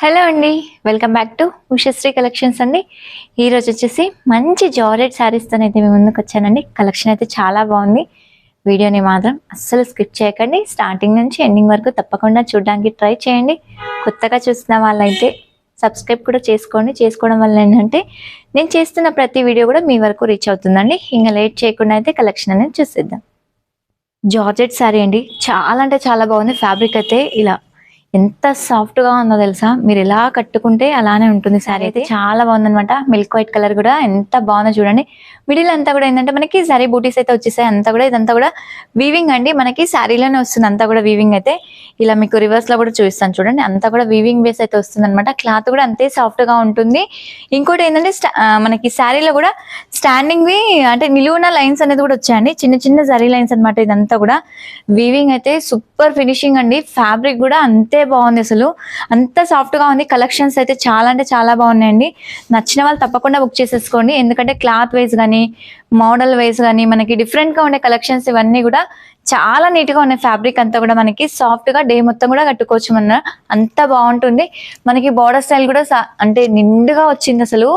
Hello అండి, welcome back to Ushasri collections అండి. ఈరోజు వచ్చేసి మంచి జార్జెట్ శారీస్తో అయితే మేము ముందుకు వచ్చానండి. కలెక్షన్ అయితే చాలా బాగుంది. వీడియోని మాత్రం అస్సలు స్కిప్ చేయకండి. స్టార్టింగ్ నుంచి ఎండింగ్ వరకు తప్పకుండా చూడడానికి ట్రై చేయండి. కొత్తగా చూస్తున్న వాళ్ళైతే సబ్స్క్రైబ్ కూడా చేసుకోవడం వల్ల ఏంటంటే నేను చేస్తున్న ప్రతి వీడియో కూడా మీ వరకు రీచ్ అవుతుందండి. ఇంకా లేట్ చేయకుండా అయితే కలెక్షన్ అనేది చూసేద్దాం. జార్జెట్ శారీ అండి, చాలా అంటే చాలా బాగుంది. ఫ్యాబ్రిక్ అయితే ఇలా ఎంత సాఫ్ట్ గా ఉందో తెలుసా. మీరు ఎలా కట్టుకుంటే అలానే ఉంటుంది. శారీ అయితే చాలా బాగుందనమాట. మిల్క్ వైట్ కలర్ కూడా ఎంత బాగుందో చూడండి. మిడిల్ అంతా కూడా ఏంటంటే మనకి శారీ బూటీస్ అయితే వచ్చేసాయి. అంతా కూడా ఇదంతా కూడా వీవింగ్ అండి. మనకి శారీలోనే వస్తుంది అంతా కూడా వీవింగ్ అయితే. ఇలా మీకు రివర్స్ లో కూడా చూపిస్తాను చూడండి. అంతా కూడా వీవింగ్ బేస్ అయితే వస్తుంది అనమాట. క్లాత్ కూడా అంతే సాఫ్ట్ గా ఉంటుంది. ఇంకోటి ఏంటంటే మనకి శారీలో కూడా స్టాండింగ్ వి అంటే నిలువున లైన్స్ అనేది కూడా వచ్చాయండి. చిన్న చిన్న జరీ లైన్స్ అనమాట. ఇదంతా కూడా వీవింగ్ అయితే సూపర్ ఫినిషింగ్ అండి. ఫ్యాబ్రిక్ కూడా అంతే బాగుంది. అసలు అంత సాఫ్ట్ గా ఉంది. కలెక్షన్స్ అయితే చాలా అంటే చాలా బాగున్నాయండి. నచ్చిన వాళ్ళు తప్పకుండా బుక్ చేసేసుకోండి. ఎందుకంటే క్లాత్ వైజ్ కానీ మోడల్ వైజ్ కానీ మనకి డిఫరెంట్ గా ఉండే కలెక్షన్స్ ఇవన్నీ కూడా చాలా నీట్ గా ఉన్నాయి. ఫ్యాబ్రిక్ అంతా కూడా మనకి సాఫ్ట్ గా డే మొత్తం కూడా కట్టుకోవచ్చు. మన అంత బాగుంటుంది. మనకి బార్డర్ స్టైల్ కూడా అంటే నిండుగా వచ్చింది. అసలు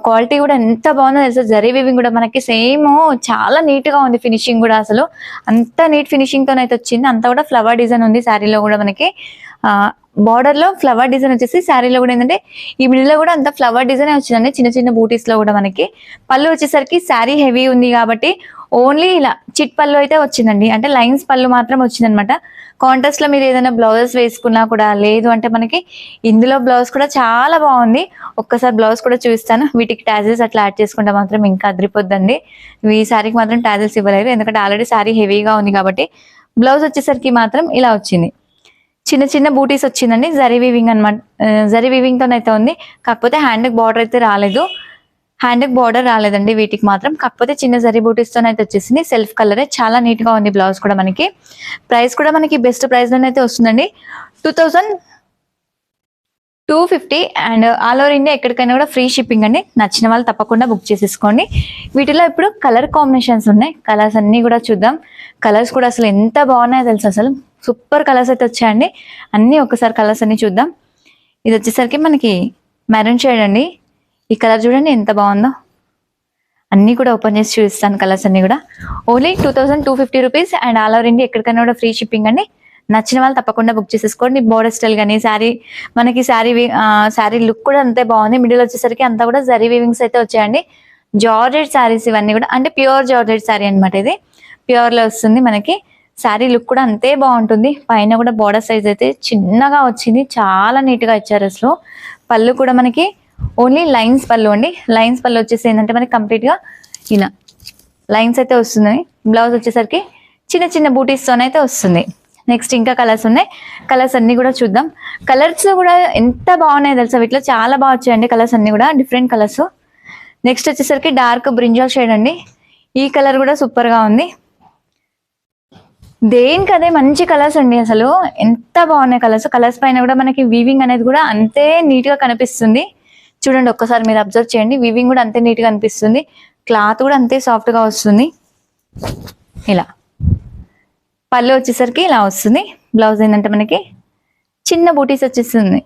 క్వాలిటీ కూడా ఎంత బాగుందో తెలుసు. జరీ వీవింగ్ కూడా మనకి సేమ్ చాలా నీట్ గా ఉంది. ఫినిషింగ్ కూడా అసలు అంత నీట్ ఫినిషింగ్ తో అయితే వచ్చింది. అంతా కూడా ఫ్లవర్ డిజైన్ ఉంది శారీలో కూడా. మనకి బార్డర్ లో ఫ్లవర్ డిజైన్ వచ్చేసి శారీలో కూడా ఏంటంటే ఈ మిడిల్ లో కూడా అంత ఫ్లవర్ డిజైన్ వచ్చిందండి. చిన్న చిన్న బూటీస్ లో కూడా మనకి పళ్ళు వచ్చేసరికి శారీ హెవీ ఉంది కాబట్టి ఓన్లీ ఇలా చిట్ పళ్ళు అయితే వచ్చిందండి. అంటే లైన్స్ పళ్ళు మాత్రం వచ్చిందనమాట. కాంట్రాస్ట్ లో మీరు ఏదైనా బ్లౌజెస్ వేసుకున్నా కూడా లేదు అంటే మనకి ఇందులో బ్లౌజ్ కూడా చాలా బాగుంది. ఒక్కసారి బ్లౌజ్ కూడా చూపిస్తాను. వీటికి టాజిల్స్ అట్లా యాడ్ చేసుకుంటే మాత్రం ఇంకా అదిరిపోద్దండి. ఈ శారీకి మాత్రం టాజిల్స్ ఇవ్వలేదు, ఎందుకంటే ఆల్రెడీ శారీ హెవీగా ఉంది కాబట్టి. బ్లౌజ్ వచ్చేసరికి మాత్రం ఇలా వచ్చింది. చిన్న చిన్న బూటీస్ వచ్చిందండి. జరీ వీవింగ్ అనమాట. జరీ వీవింగ్ తోనైతే ఉంది. కాకపోతే హ్యాండ్ బార్డర్ అయితే రాలేదు. హ్యాండ్ బార్డర్ రాలేదండి వీటికి మాత్రం. కాకపోతే చిన్న జరీ బూటీస్ తోనైతే వచ్చేసింది. సెల్ఫ్ కలరే చాలా నీట్ గా ఉంది. బ్లౌజ్ కూడా మనకి ప్రైస్ కూడా మనకి బెస్ట్ ప్రైస్ లోనైతే వస్తుందండి. 2250 అండ్ ఆల్ ఓవర్ ఇండియా ఎక్కడికైనా కూడా ఫ్రీ షిప్పింగ్ అండి. నచ్చిన వాళ్ళు తప్పకుండా బుక్ చేసేసుకోండి. వీటిలో ఇప్పుడు కలర్ కాంబినేషన్స్ ఉన్నాయి. కలర్స్ అన్ని కూడా చూద్దాం. కలర్స్ కూడా అసలు ఎంత బాగున్నాయో తెలుసు. అసలు సూపర్ కలర్స్ అయితే వచ్చాయండి. అన్ని ఒకసారి కలర్స్ అన్ని చూద్దాం. ఇది వచ్చేసరికి మనకి మెరూన్ షేడ్ అండి. ఈ కలర్ చూడండి ఎంత బాగుందో. అన్ని కూడా ఓపెన్ చేసి చూపిస్తాను. కలర్స్ అన్ని కూడా only 2250 rupees and all over India ఎక్కడికైనా కూడా ఫ్రీ షిప్పింగ్ అండి. నచ్చిన వాళ్ళు తప్పకుండా బుక్ చేసేసుకోండి. బోర్డర్ స్టైల్ కానీ శారీ మనకి శారీ లుక్ కూడా అంతే బాగుంది. మిడిల్ వచ్చేసరికి అంతా కూడా జరీ వీవింగ్స్ అయితే వచ్చాయండి. జార్జెట్ శారీస్ ఇవన్నీ కూడా అంటే ప్యూర్ జార్జెట్ శారీ అనమాట. ఇది ప్యూర్ లో వస్తుంది మనకి. శారీ లుక్ కూడా అంతే బాగుంటుంది. పైన కూడా బోర్డర్ సైజ్ అయితే చిన్నగా వచ్చింది. చాలా నీట్ గా ఇచ్చారు అసలు. పళ్ళు కూడా మనకి ఓన్లీ లైన్స్ పళ్ళు అండి. లైన్స్ పళ్ళు వచ్చేసి ఏంటంటే మనకి కంప్లీట్ గా ఇలా లైన్స్ అయితే వస్తుంది. బ్లౌజ్ వచ్చేసరికి చిన్న చిన్న బూటీస్ తోనైతే వస్తుంది. నెక్స్ట్ ఇంకా కలర్స్ ఉన్నాయి. కలర్స్ అన్ని కూడా చూద్దాం. కలర్స్ కూడా ఎంత బాగున్నాయి తెలుసా. వీటిలో చాలా బాగా వచ్చాయండి కలర్స్ అన్ని కూడా డిఫరెంట్ కలర్స్. నెక్స్ట్ వచ్చేసరికి డార్క్ బ్రింజాల్ షేడ్ అండి. ఈ కలర్ కూడా సూపర్ గా ఉంది. దేనికి అదే మంచి కలర్స్ అండి. అసలు ఎంత బాగున్నాయి కలర్స్. కలర్స్ పైన కూడా మనకి వీవింగ్ అనేది కూడా అంతే నీట్ గా కనిపిస్తుంది. చూడండి ఒక్కసారి మీరు అబ్జర్వ్ చేయండి. వీవింగ్ కూడా అంతే నీట్ గా అనిపిస్తుంది. క్లాత్ కూడా అంతే సాఫ్ట్ గా వస్తుంది. ఇలా పళ్ళు వచ్చేసరికి ఇలా వస్తుంది. బ్లౌజ్ ఏంటంటే మనకి చిన్న బూటీస్ వచ్చేస్తుంది.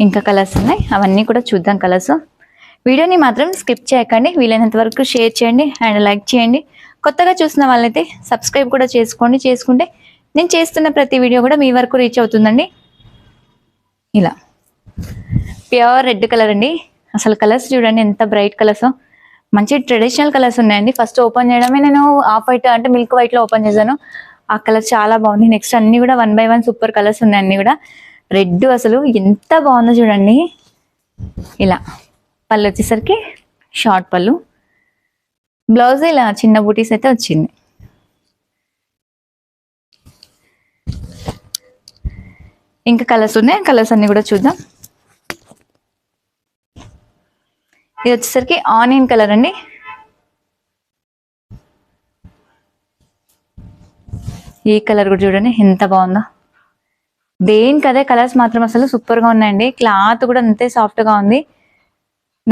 ఇంకా కలర్స్ ఉన్నాయి, అవన్నీ కూడా చూద్దాం కలర్స్. వీడియోని మాత్రం స్కిప్ చేయకండి. వీలైనంత వరకు షేర్ చేయండి అండ్ లైక్ చేయండి. కొత్తగా చూసిన వాళ్ళైతే సబ్స్క్రైబ్ కూడా చేసుకోండి. చేసుకుంటే నేను చేస్తున్న ప్రతి వీడియో కూడా మీ వరకు రీచ్ అవుతుందండి. ఇలా ప్యూర్ రెడ్ కలర్ అండి. అసలు కలర్స్ చూడండి ఎంత బ్రైట్ కలర్స్. మంచి ట్రెడిషనల్ కలర్స్ ఉన్నాయండి. ఫస్ట్ ఓపెన్ చేయడమే నేను ఆఫ్ వైట్ అంటే మిల్క్ వైట్ లో ఓపెన్ చేశాను. ఆ కలర్ చాలా బాగుంది. నెక్స్ట్ అన్ని కూడా 1 by 1 సూపర్ కలర్స్ ఉన్నాయి. అన్ని కూడా రెడ్ అసలు ఎంత బాగుందో చూడండి. ఇలా పళ్ళు వచ్చేసరికి షార్ట్ పళ్ళు. బ్లౌజ్ ఇలా చిన్న బూటీస్ అయితే వచ్చింది. ఇంకా కలర్స్ ఉన్నాయి. కలర్స్ అన్ని కూడా చూద్దాం. ఇది వచ్చేసరికి ఆనియన్ కలర్ అండి. ఈ కలర్ కూడా చూడండి ఎంత బాగుందో. దేనికి అదే కలర్స్ మాత్రం అసలు సూపర్ గా ఉన్నాయండి. క్లాత్ కూడా అంతే సాఫ్ట్ గా ఉంది.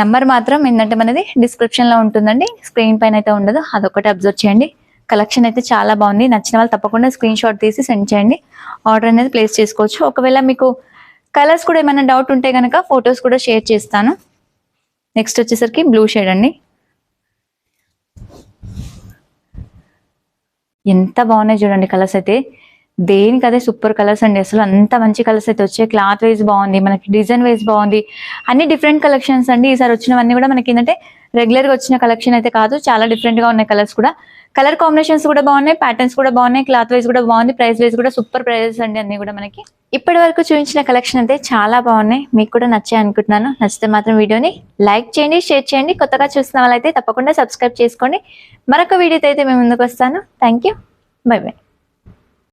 నంబర్ మాత్రం ఏంటంటే మనది డిస్క్రిప్షన్ లో ఉంటుందండి. స్క్రీన్ పైన అయితే ఉండదు. అదొకటి అబ్జర్వ్ చేయండి. కలెక్షన్ అయితే చాలా బాగుంది. నచ్చిన వాళ్ళు తప్పకుండా స్క్రీన్ షాట్ తీసి సెండ్ చేయండి. ఆర్డర్ అనేది ప్లేస్ చేసుకోవచ్చు. ఒకవేళ మీకు కలర్స్ కూడా ఏమైనా డౌట్ ఉంటే కనుక ఫొటోస్ కూడా షేర్ చేస్తాను. నెక్స్ట్ వచ్చేసరికి బ్లూ షేడ్ అండి. ఎంత బాగున్నాయి చూడండి కలర్స్ అయితే, దేనికి అదే సూపర్ కలర్స్ అండి. అసలు అంత మంచి కలర్స్ అయితే వచ్చాయి. క్లాత్ వైజ్ బాగుంది, మనకి డిజైన్ వైజ్ బాగుంది, అన్ని డిఫరెంట్ కలెక్షన్స్ అండి. ఈసారి వచ్చినవన్నీ కూడా మనకి ఏంటంటే రెగ్యులర్ గా వచ్చిన కలెక్షన్ అయితే కాదు, చాలా డిఫరెంట్ గా ఉన్నాయి కలర్స్ కూడా. కలర్ కాంబినేషన్స్ కూడా బాగున్నాయి, ప్యాటర్న్స్ కూడా బాగున్నాయి, క్లాత్ వైజ్ కూడా బాగుంది, ప్రైస్ వైజ్ కూడా సూపర్ ప్రైజెస్ అండి అన్ని కూడా మనకి. ఇప్పటి వరకు చూపించిన కలెక్షన్ అయితే చాలా బాగున్నాయి, మీకు కూడా నచ్చాయి అనుకుంటున్నాను. నచ్చితే మాత్రం వీడియోని లైక్ చేయండి, షేర్ చేయండి. కొత్తగా చూస్తున్న వాళ్ళైతే తప్పకుండా సబ్స్క్రైబ్ చేసుకోండి. మరొక వీడియోతో అయితే మేము ముందుకు వస్తాను. Thank you, by by.